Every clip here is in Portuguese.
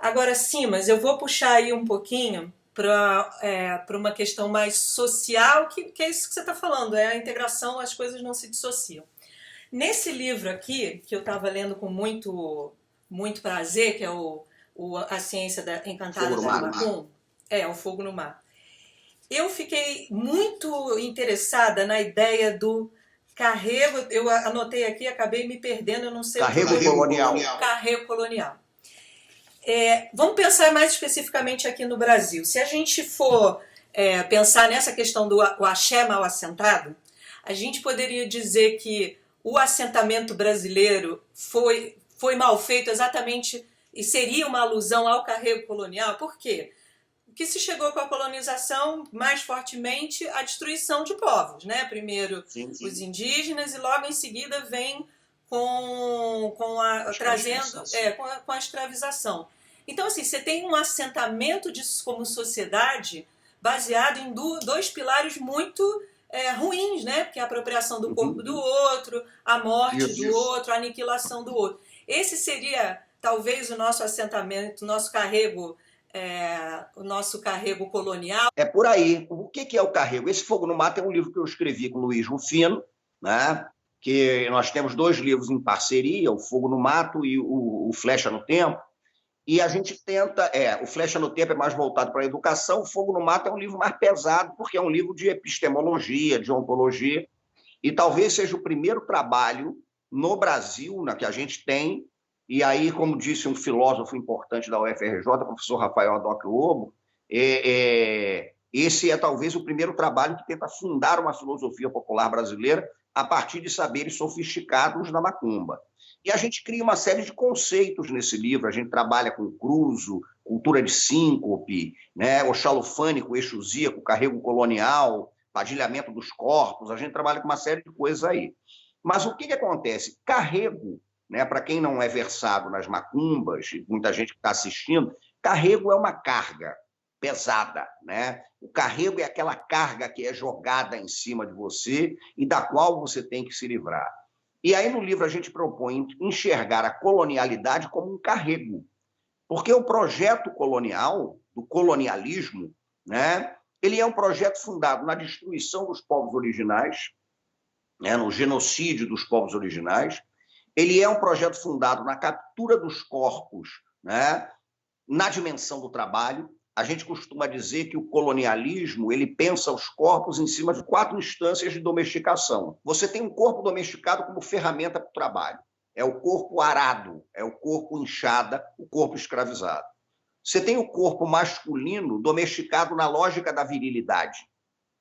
Agora, sim, mas eu vou puxar aí um pouquinho para uma questão mais social, que é isso que você está falando, é a integração, as coisas não se dissociam. Nesse livro aqui, que eu estava lendo com muito prazer, que é A Ciência Fogo Encantada no das Mar. Macum, O Fogo no Mar, eu fiquei muito interessada na ideia do carrego, eu anotei aqui, acabei me perdendo, eu não sei o que eu Carrego devo... colonial. Carrego colonial. Vamos pensar mais especificamente aqui no Brasil. Se a gente for pensar nessa questão do o axé mal assentado, a gente poderia dizer que o assentamento brasileiro foi mal feito exatamente e seria uma alusão ao carrego colonial. Por quê? Que se chegou com a colonização mais fortemente a destruição de povos, né? Primeiro Sim. os indígenas e logo em seguida vem trazendo com a escravização. Então assim, você tem um assentamento como sociedade baseado em dois pilares muito ruins, né? Que é a apropriação do corpo do outro, a morte do outro, a aniquilação do outro. Esse seria talvez o nosso assentamento, o nosso carrego colonial. É por aí. O que é o carrego? Esse Fogo no Mar é um livro que eu escrevi com o Luiz Rufino, né? Que nós temos 2 livros em parceria, o Fogo no Mato e o Flecha no Tempo, e a gente tenta... o Flecha no Tempo é mais voltado para a educação, o Fogo no Mato é um livro mais pesado, porque é um livro de epistemologia, de ontologia, e talvez seja o primeiro trabalho no Brasil, que a gente tem, e aí, como disse um filósofo importante da UFRJ, o professor Rafael Adoc Lobo, esse é talvez o primeiro trabalho que tenta fundar uma filosofia popular brasileira a partir de saberes sofisticados da macumba. E a gente cria uma série de conceitos nesse livro, a gente trabalha com cruzo, cultura de síncope, né, oxalufânico, exusíaco, carrego colonial, padilhamento dos corpos, a gente trabalha com uma série de coisas aí. Mas o que acontece? Carrego, né, para quem não é versado nas macumbas, muita gente que está assistindo, carrego é uma carga pesada, né? O carrego é aquela carga que é jogada em cima de você e da qual você tem que se livrar. E aí no livro a gente propõe enxergar a colonialidade como um carrego, porque o projeto colonial, do colonialismo, né, ele é um projeto fundado na destruição dos povos originais, né, no genocídio dos povos originais. Ele é um projeto fundado na captura dos corpos, né, na dimensão do trabalho. A gente costuma dizer que o colonialismo ele pensa os corpos em cima de 4 instâncias de domesticação. Você tem um corpo domesticado como ferramenta para o trabalho. É o corpo arado, é o corpo inchada, o corpo escravizado. Você tem o corpo masculino domesticado na lógica da virilidade,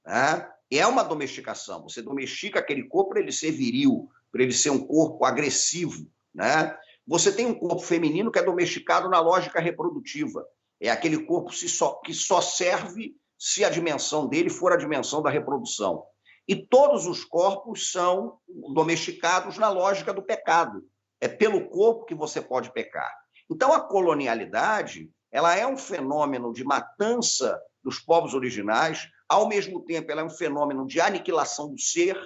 né? É uma domesticação. Você domestica aquele corpo para ele ser viril, para ele ser um corpo agressivo, né? Você tem um corpo feminino que é domesticado na lógica reprodutiva. É aquele corpo que só serve se a dimensão dele for a dimensão da reprodução. E todos os corpos são domesticados na lógica do pecado. É pelo corpo que você pode pecar. Então, a colonialidade ela é um fenômeno de matança dos povos originais, ao mesmo tempo ela é um fenômeno de aniquilação do ser,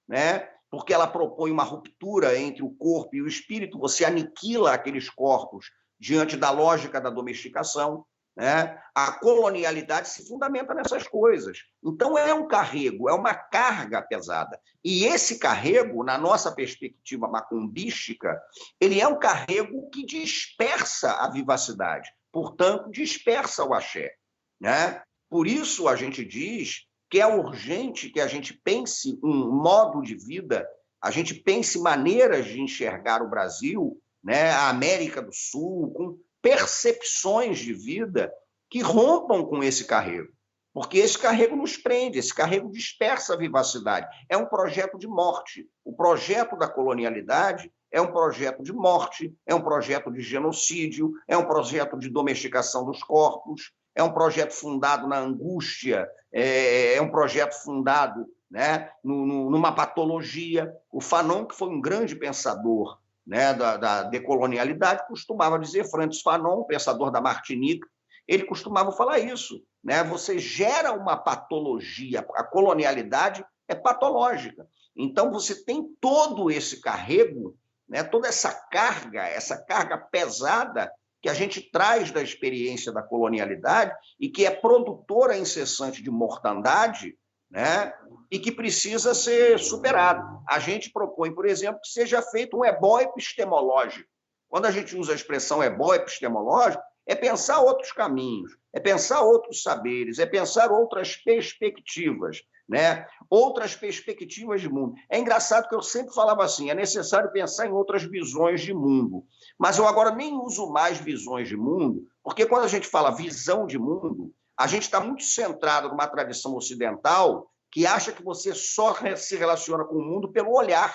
né? Porque ela propõe uma ruptura entre o corpo e o espírito, você aniquila aqueles corpos diante da lógica da domesticação, né? A colonialidade se fundamenta nessas coisas. Então, é um carrego, é uma carga pesada. E esse carrego, na nossa perspectiva macumbística, ele é um carrego que dispersa a vivacidade, portanto, dispersa o axé, né? Por isso, a gente diz que é urgente que a gente pense um modo de vida, a gente pense maneiras de enxergar o Brasil, né, a América do Sul, com percepções de vida que rompam com esse carrego. Porque esse carrego nos prende, esse carrego dispersa a vivacidade. É um projeto de morte. O projeto da colonialidade é um projeto de morte, é um projeto de genocídio, é um projeto de domesticação dos corpos, é um projeto fundado na angústia, é um projeto fundado, né, numa patologia. O Fanon, que foi um grande pensador, né, da decolonialidade, costumava dizer, Francis Fanon, pensador da Martinica, ele costumava falar isso, né? Você gera uma patologia, a colonialidade é patológica. Então, você tem todo esse carrego, né, toda essa carga pesada que a gente traz da experiência da colonialidade e que é produtora incessante de mortandade, né? E que precisa ser superado. A gente propõe, por exemplo, que seja feito um ebó epistemológico. Quando a gente usa a expressão ebó epistemológico, é pensar outros caminhos, é pensar outros saberes, é pensar outras perspectivas, né? Outras perspectivas de mundo. É engraçado que eu sempre falava assim, é necessário pensar em outras visões de mundo. Mas eu agora nem uso mais visões de mundo, porque quando a gente fala visão de mundo, a gente está muito centrado numa tradição ocidental que acha que você só se relaciona com o mundo pelo olhar.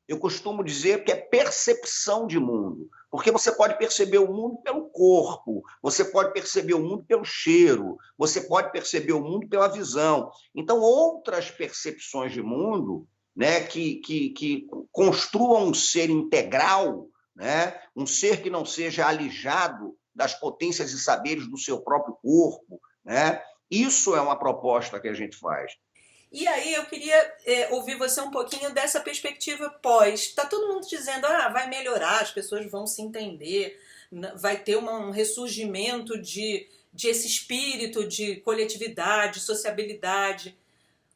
Eu costumo dizer que é percepção de mundo, porque você pode perceber o mundo pelo corpo, você pode perceber o mundo pelo cheiro, você pode perceber o mundo pela visão. Então, outras percepções de mundo, né, que construam um ser integral, né, um ser que não seja alijado das potências e saberes do seu próprio corpo, né? Isso é uma proposta que a gente faz. E aí eu queria ouvir você um pouquinho dessa perspectiva pós. Está todo mundo dizendo, vai melhorar, as pessoas vão se entender, vai ter um ressurgimento de esse espírito de coletividade, sociabilidade.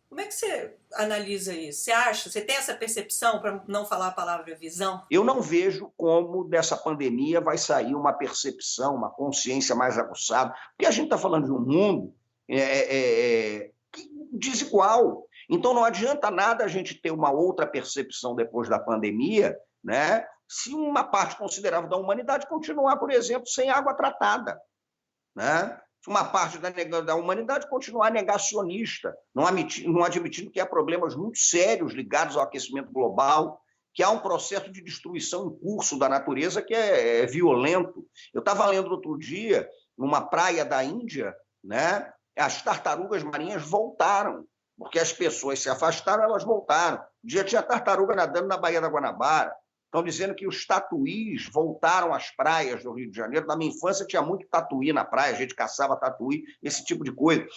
Como é que você analisa isso? Você acha, você tem essa percepção, para não falar a palavra visão? Eu não vejo como dessa pandemia vai sair uma percepção, uma consciência mais aguçada, porque a gente está falando de um mundo desigual. Então, não adianta nada a gente ter uma outra percepção depois da pandemia, né? Se uma parte considerável da humanidade continuar, por exemplo, sem água tratada, né? Se uma parte da humanidade continuar negacionista, não admitindo que há problemas muito sérios ligados ao aquecimento global, que há um processo de destruição em curso da natureza que é violento. Eu estava lendo outro dia, numa praia da Índia, né? As tartarugas marinhas voltaram, porque as pessoas se afastaram, elas voltaram. Um dia tinha tartaruga nadando na Baía da Guanabara. Estão dizendo que os tatuís voltaram às praias do Rio de Janeiro. Na minha infância tinha muito tatuí na praia, a gente caçava tatuí, esse tipo de coisa.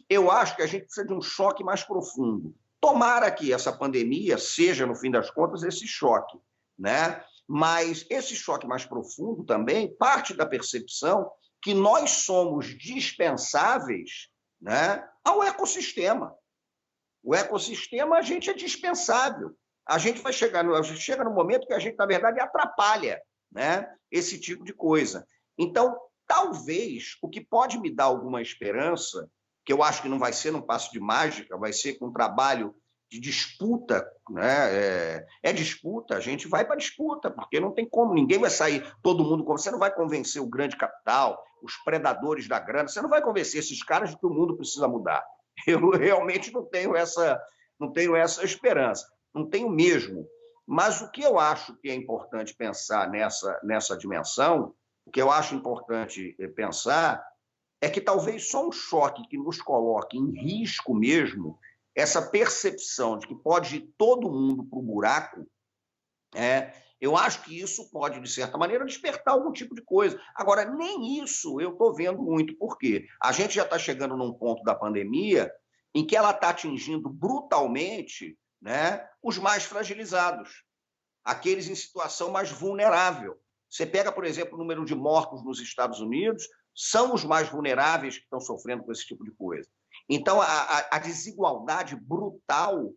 Eu acho que a gente precisa de um choque mais profundo. Tomara que essa pandemia seja, no fim das contas, esse choque, né? Mas esse choque mais profundo também parte da percepção que nós somos dispensáveis, né, ao ecossistema. O ecossistema, a gente é dispensável. A gente chega no momento que a gente, na verdade, atrapalha, né, esse tipo de coisa. Então, talvez, o que pode me dar alguma esperança, que eu acho que não vai ser num passo de mágica, vai ser com um trabalho de disputa, né? Disputa, a gente vai para disputa, porque não tem como, ninguém vai sair, todo mundo, você não vai convencer o grande capital, os predadores da grana, você não vai convencer esses caras de que o mundo precisa mudar. Eu realmente não tenho essa esperança, não tenho mesmo. Mas o que eu acho que é importante pensar nessa dimensão, o que eu acho importante pensar é que talvez só um choque que nos coloque em risco mesmo, essa percepção de que pode ir todo mundo para o buraco, eu acho que isso pode, de certa maneira, despertar algum tipo de coisa. Agora, nem isso eu estou vendo muito, por quê? A gente já está chegando num ponto da pandemia em que ela está atingindo brutalmente, né, os mais fragilizados, aqueles em situação mais vulnerável. Você pega, por exemplo, o número de mortos nos Estados Unidos, são os mais vulneráveis que estão sofrendo com esse tipo de coisa. Então, a desigualdade brutal,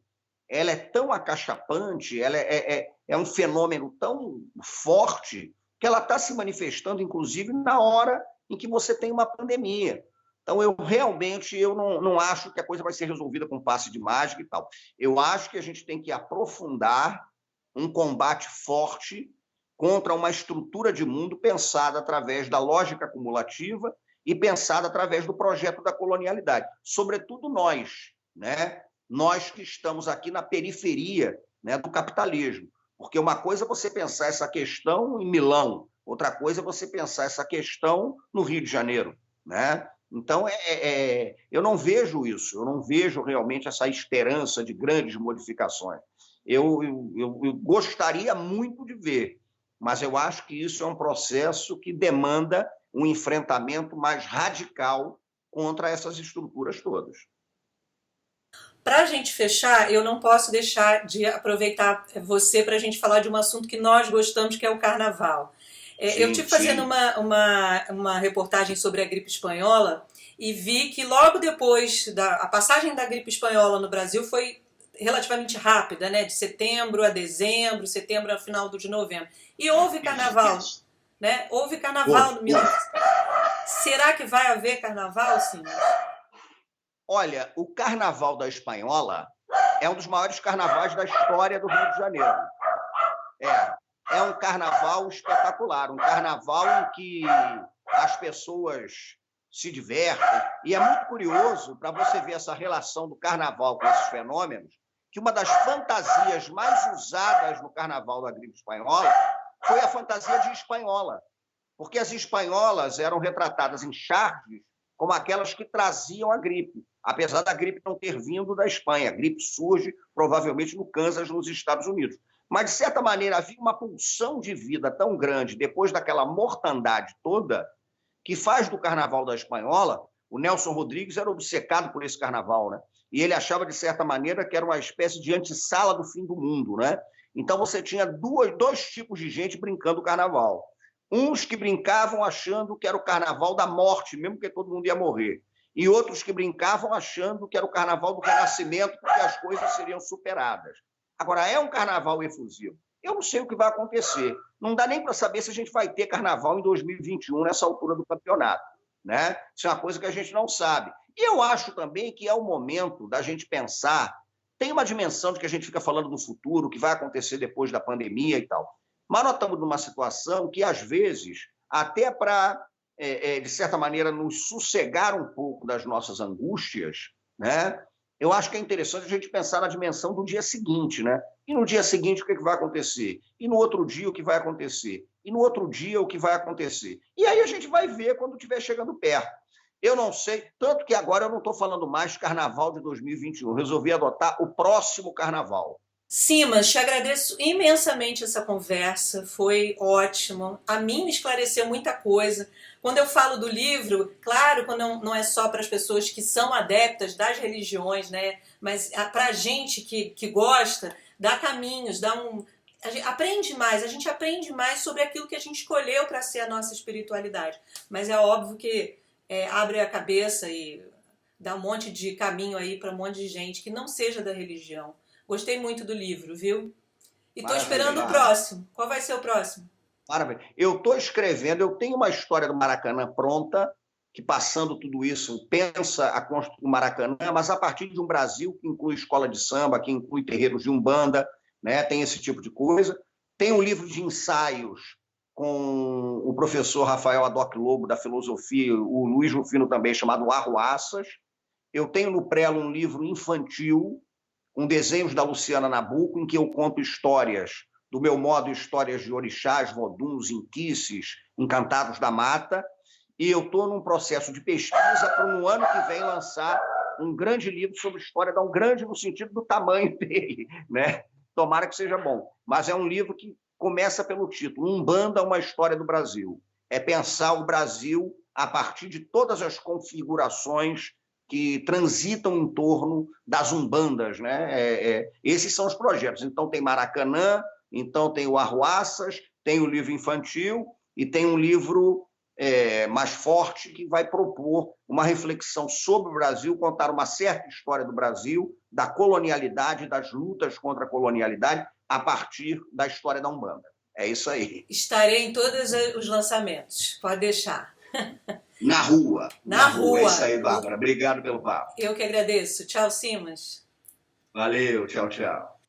ela é tão acachapante, ela é um fenômeno tão forte, que ela está se manifestando, inclusive, na hora em que você tem uma pandemia. Então, eu não acho que a coisa vai ser resolvida com passe de mágica e tal. Eu acho que a gente tem que aprofundar um combate forte contra uma estrutura de mundo pensada através da lógica acumulativa e pensada através do projeto da colonialidade. Sobretudo nós, né? Nós que estamos aqui na periferia, né, do capitalismo. Porque uma coisa é você pensar essa questão em Milão, outra coisa é você pensar essa questão no Rio de Janeiro, né? Então, eu não vejo isso, eu não vejo realmente essa esperança de grandes modificações. Eu gostaria muito de ver, mas eu acho que isso é um processo que demanda um enfrentamento mais radical contra essas estruturas todas. Para a gente fechar, eu não posso deixar de aproveitar você para a gente falar de um assunto que nós gostamos, que é o carnaval. Eu estive fazendo uma reportagem sobre a gripe espanhola e vi que logo depois a passagem da gripe espanhola no Brasil foi relativamente rápida, né? De setembro a dezembro, setembro a final de novembro. E houve carnaval, né? Houve carnaval no Minas. Será que vai haver carnaval, sim? Olha, o Carnaval da Espanhola é um dos maiores carnavais da história do Rio de Janeiro. É um carnaval espetacular, um carnaval em que as pessoas se divertem. E é muito curioso para você ver essa relação do carnaval com esses fenômenos, que uma das fantasias mais usadas no carnaval da gripe espanhola foi a fantasia de espanhola, porque as espanholas eram retratadas em charges como aquelas que traziam a gripe, apesar da gripe não ter vindo da Espanha. A gripe surge provavelmente no Kansas, nos Estados Unidos. Mas, de certa maneira, havia uma pulsão de vida tão grande depois daquela mortandade toda que faz do Carnaval da Espanhola. O Nelson Rodrigues era obcecado por esse carnaval, né? E ele achava, de certa maneira, que era uma espécie de antessala do fim do mundo, né? Então, você tinha dois tipos de gente brincando o carnaval. Uns que brincavam achando que era o carnaval da morte, mesmo que todo mundo ia morrer. E outros que brincavam achando que era o carnaval do renascimento, porque as coisas seriam superadas. Agora, é um carnaval efusivo. Eu não sei o que vai acontecer. Não dá nem para saber se a gente vai ter carnaval em 2021, nessa altura do campeonato, né? Isso é uma coisa que a gente não sabe. E eu acho também que é o momento da gente pensar. Tem uma dimensão de que a gente fica falando do futuro, o que vai acontecer depois da pandemia e tal. Mas nós estamos numa situação que, às vezes, até para, de certa maneira, nos sossegar um pouco das nossas angústias, né? Eu acho que é interessante a gente pensar na dimensão do dia seguinte, né? E no dia seguinte o que vai acontecer? E no outro dia o que vai acontecer? E no outro dia o que vai acontecer? E aí a gente vai ver quando estiver chegando perto. Eu não sei, tanto que agora eu não estou falando mais de Carnaval de 2021. Resolvi adotar o próximo Carnaval. Simas, te agradeço imensamente essa conversa, foi ótimo. A mim me esclareceu muita coisa. Quando eu falo do livro, claro, quando não é só para as pessoas que são adeptas das religiões, né? Mas para a gente que gosta, dá caminhos, aprende mais, a gente aprende mais sobre aquilo que a gente escolheu para ser a nossa espiritualidade. Mas é óbvio que abre a cabeça e dá um monte de caminho aí para um monte de gente que não seja da religião. Gostei muito do livro, viu? E estou esperando o próximo. Qual vai ser o próximo? Maravilha. Eu estou escrevendo, eu tenho uma história do Maracanã pronta, que passando tudo isso, pensa a construir o Maracanã, mas a partir de um Brasil que inclui escola de samba, que inclui terreiros de umbanda, né? Tem esse tipo de coisa. Tem um livro de ensaios com o professor Rafael Adoc Lobo, da filosofia, o Luiz Rufino também, chamado Arruaças. Eu tenho no Prelo um livro infantil, com desenhos da Luciana Nabuco, em que eu conto histórias, do meu modo, histórias de orixás, voduns, inquices, encantados da mata, e eu estou num processo de pesquisa para no ano que vem lançar um grande livro sobre história, um grande no sentido do tamanho dele, né? Tomara que seja bom. Mas é um livro que começa pelo título, Umbanda, uma história do Brasil. É pensar o Brasil a partir de todas as configurações que transitam em torno das umbandas, né? Esses são os projetos. Então, tem Maracanã, então tem o Arruaças, tem o livro infantil e tem um livro mais forte que vai propor uma reflexão sobre o Brasil, contar uma certa história do Brasil, da colonialidade, das lutas contra a colonialidade, a partir da história da Umbanda. É isso aí. Estarei em todos os lançamentos, pode deixar. Na rua. Na rua. É isso aí, Bárbara. Obrigado pelo papo. Eu que agradeço. Tchau, Simas. Valeu, tchau, tchau.